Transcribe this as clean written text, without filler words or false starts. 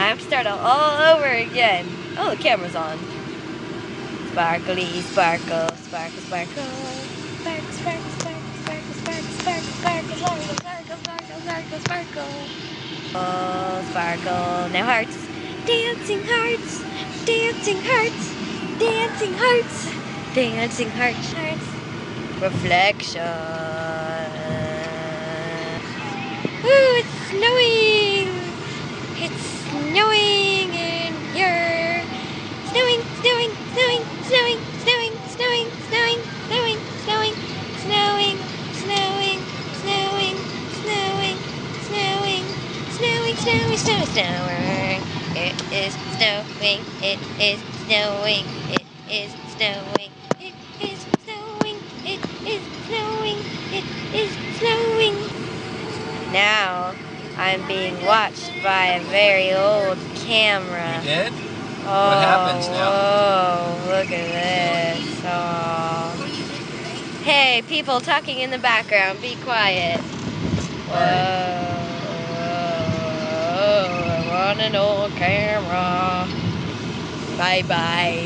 I have to start all over again. Oh, the camera's on. Sparkly, sparkle, sparkle, sparkle. Sparkle, sparkle, sparkle, sparkle, sparkle, sparkle, sparkle, sparkle, sparkle, sparkle, sparkle, sparkle. Oh, sparkle. Now hearts. Dancing hearts. Dancing hearts. Dancing hearts. Dancing hearts. Reflection. Ooh, it's snowing. It's snowing in here. Snowing, snowing, snowing, snowing, snowing, snowing, snowing, snowing, snowing, snowing, snowing, snowing, snowing, snowing, snowing, snowing, snowing, snowing. It is snowing. It is snowing. It is snowing. It is snowing. It is snowing. It is snowing. Now I'm being watched by a very old camera. You did? Oh, what happens now? Oh, look at this. Oh. Hey, people talking in the background, be quiet. Whoa, whoa, I'm on an old camera. Bye-bye.